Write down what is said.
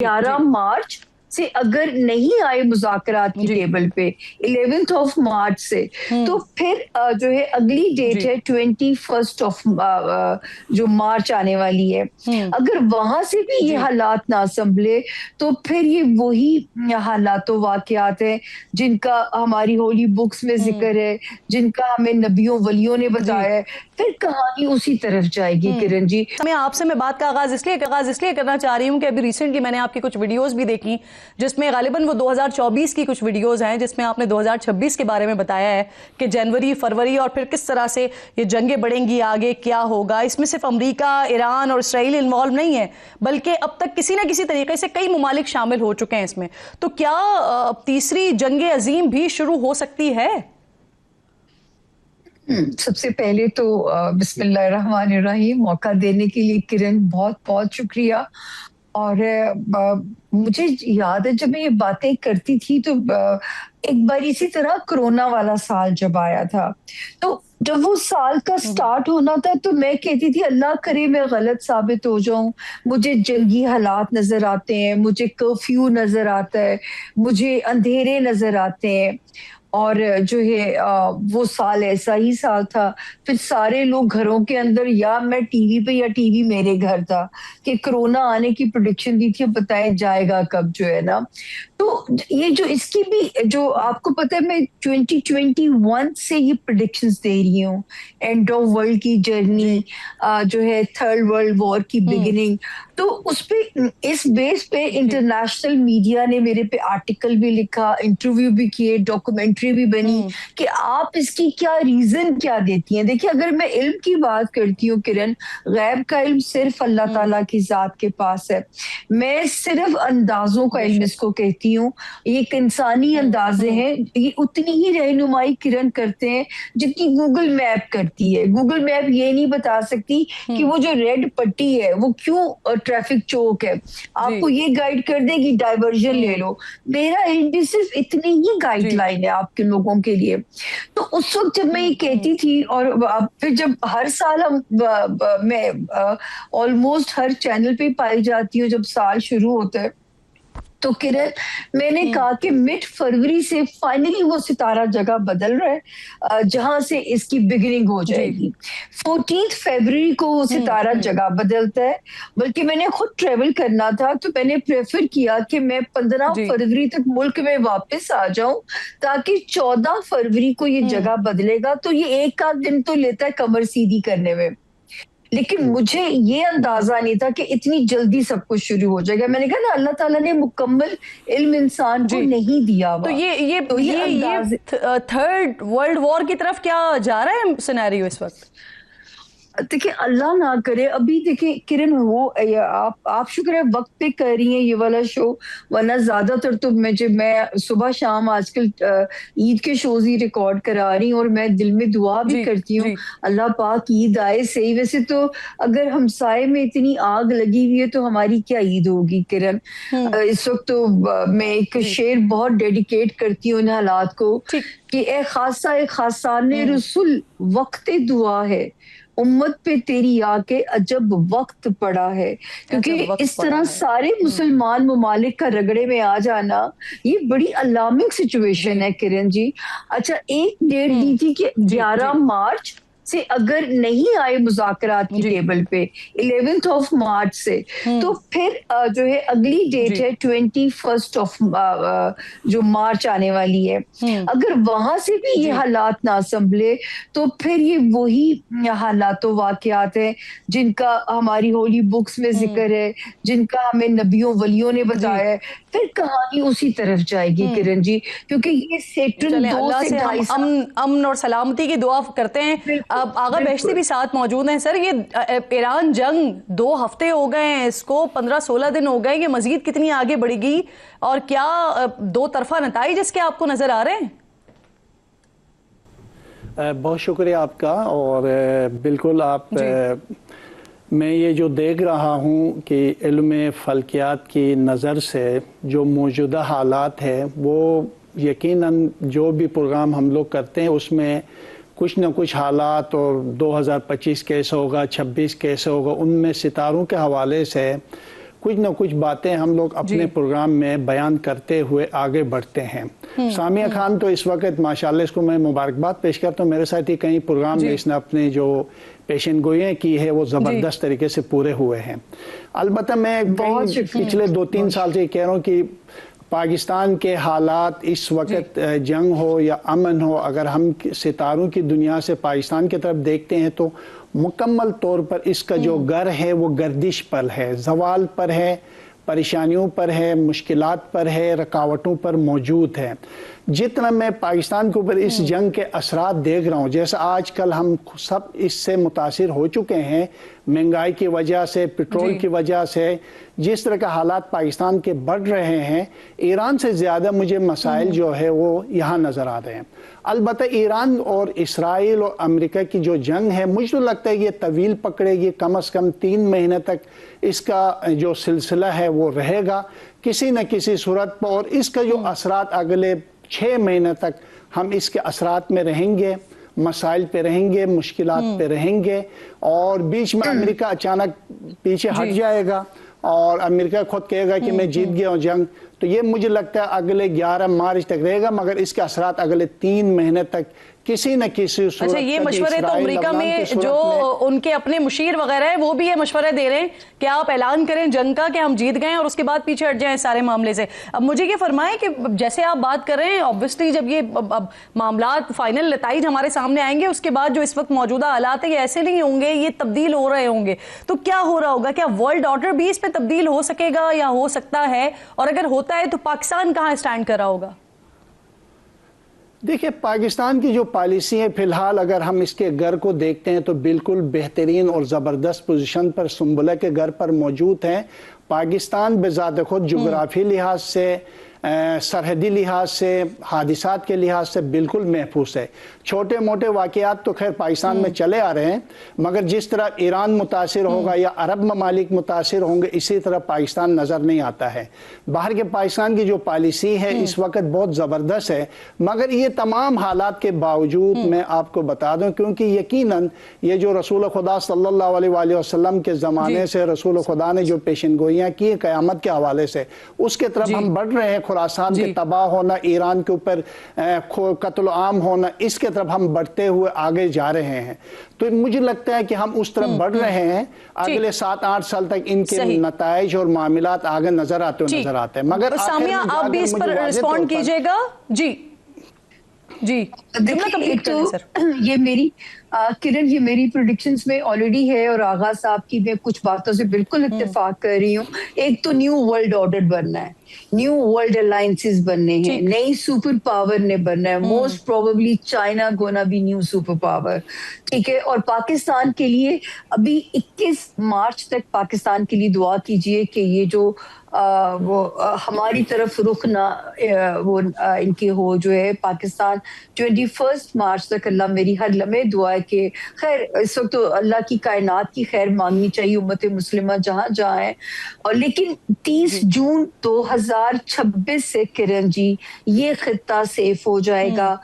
11 मार्च से अगर नहीं आए मुज़ाकरात की टेबल पे 11th ऑफ मार्च से, तो फिर जो है अगली डेट है 21st ऑफ जो मार्च आने वाली है। अगर वहां से भी ये हालात ना संभले तो फिर ये वही हालात वाकयात है जिनका हमारी होली बुक्स में जिक्र है, जिनका हमें नबियों वलियों ने बताया है। फिर कहानी उसी तरफ जाएगी। किरण जी, मैं बात का आगाज इसलिए करना चाह रही हूँ कि अभी रिसेंटली मैंने आपकी कुछ वीडियोस भी देखी जिसमें गालिबन वो 2024 की कुछ वीडियोस हैं जिसमें आपने 2026 के बारे में बताया है कि जनवरी फरवरी और फिर किस तरह से ये जंगें बढ़ेंगी, आगे क्या होगा। इसमें सिर्फ अमेरिका, ईरान और इसराइल इन्वॉल्व नहीं है, बल्कि अब तक किसी ना किसी तरीके से कई ममालिक शामिल हो चुके हैं इसमें। तो क्या तीसरी जंगे अजीम भी शुरू हो सकती है? सबसे पहले तो बिस्मिल्लाहिर्रहमानिर्रहीम, मौका देने के लिए किरण बहुत बहुत शुक्रिया। और मुझे याद है जब मैं ये बातें करती थी तो एक बार इसी तरह कोरोना वाला साल जब आया था, तो जब वो साल का स्टार्ट होना था तो मैं कहती थी अल्लाह करे मैं गलत साबित हो जाऊं। मुझे जंगी हालात नजर आते हैं, मुझे कर्फ्यू नजर आता है, मुझे अंधेरे नजर आते हैं। और जो है वो साल ऐसा ही साल था। फिर सारे लोग घरों के अंदर, या मैं टीवी पे या टीवी मेरे घर था, कि कोरोना आने की प्रोडिक्शन दी थी, अब बताया जाएगा कब, जो है ना। तो ये जो इसकी भी जो आपको पता है, मैं 2021 से ये प्रोडिक्शंस दे रही हूँ। एंड ऑफ वर्ल्ड की जर्नी, जो है थर्ड वर्ल्ड वॉर की बिगिनिंग। तो उस पे, इस बेस पे इंटरनेशनल मीडिया ने मेरे पे आर्टिकल भी लिखा, इंटरव्यू भी किए, डॉक्यूमेंट्री भी बनी कि आप इसकी क्या रीजन क्या देती हैं। देखिए, अगर मैं इल्म की बात करती हूँ किरण, गैब का इल्म सिर्फ अल्लाह ताला की जात के पास है। मैं सिर्फ अंदाजों का इल्म इसको कहती हूँ। ये एक इंसानी अंदाजे हैं, ये उतनी ही रहनुमाई किरण करते हैं जितनी गूगल मैप करती है। गूगल मैप ये नहीं बता सकती कि वो जो रेड पट्टी है वो क्यों ट्रैफिक चौक है, आपको ये गाइड कर देगी डाइवर्जन ले लो। मेरा इल्म सिर्फ इतनी ही गाइडलाइन है आपके लोगों के लिए। तो उस वक्त जब मैं ये कहती थी, और फिर जब हर साल मैं ऑलमोस्ट हर चैनल पे पाई जाती हूँ जब साल शुरू होता है, तो किरण मैंने कहा कि मिड फरवरी से फाइनली वो सितारा जगह बदल रहा है जहां से इसकी बिगिनिंग हो जाएगी। 14 फरवरी को वो सितारा जगह बदलता है। बल्कि मैंने खुद ट्रेवल करना था तो मैंने प्रेफर किया कि मैं 15 फरवरी तक मुल्क में वापस आ जाऊं, ताकि 14 फरवरी को ये जगह बदलेगा। तो ये एक आध दिन तो लेता है कमर सीधी करने में, लेकिन मुझे ये अंदाजा नहीं था कि इतनी जल्दी सब कुछ शुरू हो जाएगा। मैंने कहा ना, अल्लाह ताला ने मुकम्मल इल्म इंसान को नहीं दिया हुआ। तो ये थर्ड वर्ल्ड वॉर की तरफ क्या जा रहा है सिनेरियो इस वक्त? देखिए, अल्लाह ना करे। अभी देखिए किरण, वो आप शुक्र है वक्त पे कर रही हैं ये वाला शो, वरना ज्यादातर तो मैं सुबह शाम आजकल ईद के शोज ही रिकॉर्ड करा रही हूँ। और मैं दिल में दुआ भी करती हूँ अल्लाह पाक ईद आए सही। वैसे तो अगर हमसाए में इतनी आग लगी हुई है तो हमारी क्या ईद होगी किरण। इस वक्त तो मैं एक शेर बहुत डेडिकेट करती हूँ इन हालात को कि ए खासाने रसूल वक्त दुआ है, उम्मत पे तेरी आके अजब वक्त पड़ा है। क्योंकि इस तरह सारे मुसलमान ममालिक का रगड़े में आ जाना, ये बड़ी अलार्मिंग सिचुएशन है किरण जी। अच्छा, एक डेट दी थी कि 11 मार्च से अगर नहीं आए मुज़ाकरात की टेबल पे 11th ऑफ मार्च से, तो फिर जो है अगली डेट है 21st ऑफ जो मार्च आने वाली है। अगर वहां से भी ये हालात ना संभले तो फिर ये वही हालात वाकयात है जिनका हमारी होली बुक्स में जिक्र है, जिनका हमें नबियों वलियों ने बताया है। फिर कहानी उसी तरफ जाएगी किरण जी, क्योंकि ये सेटन 2 से 2.5 साल अमन और सलामती की दुआ करते हैं। अब आगा बेहश्ती भी साथ मौजूद हैं। सर, ये ईरान जंग 2 हफ्ते हो गए हैं, इसको 15-16 दिन हो गए, ये मजीद कितनी आगे बढ़ेगी और क्या 2 तरफा नताइज इसके आपको नजर आ रहे हैं? बहुत शुक्रिया आपका। और बिल्कुल आप मैं ये जो देख रहा हूँ कि इल्म फ़ल्कियात की नज़र से जो मौजूदा हालात है, वो यकीनन जो भी प्रोग्राम हम लोग करते हैं उसमें कुछ न कुछ हालात, और 2025 कैसे होगा, 26 कैसे होगा, उनमें सितारों के हवाले से कुछ न कुछ बातें हम लोग अपने प्रोग्राम में बयान करते हुए आगे बढ़ते हैं। सामिया खान तो इस वक्त माशाल्लाह, इसको मैं मुबारकबाद पेश करता हूँ, मेरे साथ ही कई प्रोग्राम में इसने अपने जो पेशन गोइयाँ की है वो ज़बरदस्त तरीके से पूरे हुए हैं। अलबत्ता मैं पिछले 2-3 साल से कह रहा हूँ कि पाकिस्तान के हालात इस वक्त जंग हो या अमन हो, अगर हम सितारों की दुनिया से पाकिस्तान की तरफ देखते हैं तो मुकम्मल तौर पर इसका जो घर है वो गर्दिश पर है, जवाल पर है, परेशानियों पर है, मुश्किलात पर है, रुकावटों पर मौजूद है। जितना मैं पाकिस्तान के ऊपर इस जंग के असरात देख रहा हूँ, जैसे आजकल हम सब इससे मुतासिर हो चुके हैं, महंगाई की वजह से, पेट्रोल की वजह से, जिस तरह का हालात पाकिस्तान के बढ़ रहे हैं, ईरान से ज़्यादा मुझे मसाइल जो है वो यहाँ नज़र आ रहे हैं। अलबत्ता ईरान और इसराइल और अमेरिका की जो जंग है, मुझे तो लगता है ये तवील पकड़ेगी, कम से कम 3 महीने तक इसका जो सिलसिला है वो रहेगा किसी न किसी सूरत पर, और इसका जो असरात अगले 6 महीने तक हम इसके असरात में रहेंगे, मसाइल पे रहेंगे, मुश्किलात पे रहेंगे, और बीच में अमेरिका अचानक पीछे हट जाएगा और अमेरिका खुद कहेगा कि मैं जीत गया हूँ जंग। तो ये मुझे लगता है अगले 11 मार्च तक रहेगा, मगर इसके असरात अगले 3 महीने तक किसी न किसी सूरत। अच्छा, ये मशवरे तो अमेरिका में जो उनके अपने मुशीर वगैरह है वो भी ये मशवरा दे रहे हैं कि आप ऐलान करें जंग का कि हम जीत गए और उसके बाद पीछे हट जाएं सारे मामले से। अब मुझे ये फरमाएं कि जैसे आप बात कर रहे हैं, ऑब्वियसली जब ये मामला फाइनल नताइज हमारे सामने आएंगे उसके बाद जो इस वक्त मौजूदा हालात है ये ऐसे नहीं होंगे, ये तब्दील हो रहे होंगे। तो क्या हो रहा होगा? क्या वर्ल्ड ऑर्डर भी इस पर तब्दील हो सकेगा या हो सकता है? और अगर होता है तो पाकिस्तान कहाँ स्टैंड कर रहा होगा? देखिए, पाकिस्तान की जो पॉलिसी है फिलहाल अगर हम इसके घर को देखते हैं तो बिल्कुल बेहतरीन और ज़बरदस्त पोजीशन पर सुंबुला के घर पर मौजूद है। पाकिस्तान बेज़ात खुद जोग्राफी लिहाज से, सरहदी लिहाज से, हादिसात के लिहाज से बिल्कुल महफूज है। छोटे मोटे वाक़यात तो खैर पाकिस्तान में चले आ रहे हैं, मगर जिस तरह ईरान मुतासिर होगा या अरब ममालिक मुतासिर होंगे, इसी तरह पाकिस्तान नज़र नहीं आता है। बाहर के पाकिस्तान की जो पॉलिसी है इस वक्त बहुत ज़बरदस्त है, मगर ये तमाम हालात के बावजूद मैं आपको बता दूं, क्योंकि यकीनन ये जो रसूल खुदा सल्लल्लाहु अलैहि वसल्लम के ज़माने से रसूल खुदा ने जो पेशन गोइयाँ की क़यामत के हवाले से, उसके तरफ हम बढ़ रहे हैं। खुरासान के तबाह होना, ईरान के ऊपर कत्ल आम होना, इसके तरफ हम बढ़ते हुए आगे जा रहे हैं। तो मुझे लगता है कि हम उस तरफ बढ़ रहे हैं। अगले 7-8 साल तक इनके नताइज और मामलात आगे नजर आते हैं। मगर सामिया, आप भी इस पर रिस्पॉन्ड कीजिएगा। जी जी, देखिए, तो ये मेरी किरण, ये मेरी प्रेडिक्शंस में ऑलरेडी है और आगा साहब की मैं कुछ बातों से बिल्कुल इत्तेफाक कर रही हूँ। एक तो न्यू वर्ल्ड ऑर्डर बनना है, न्यू वर्ल्ड अलायंसेस बनने हैं, नई सुपर पावर ने बनना है। Most probably China gonna be new super power, ठीक है। और पाकिस्तान के लिए अभी 21 मार्च तक पाकिस्तान के लिए दुआ कीजिए कि ये जो हमारी तरफ रुख ना वो इनकी हो, जो है पाकिस्तान 21 मार्च तक, अल्लाह मेरी हर लम्हे दुआ है कि खैर इस वक्त तो अल्लाह की कायनात की खैर मांगनी चाहिए उम्मत मुस्लिमा जहाँ जहाँ है। और लेकिन 30 जून 2026 से किरण जी ये खित्ता सेफ हो जाएगा।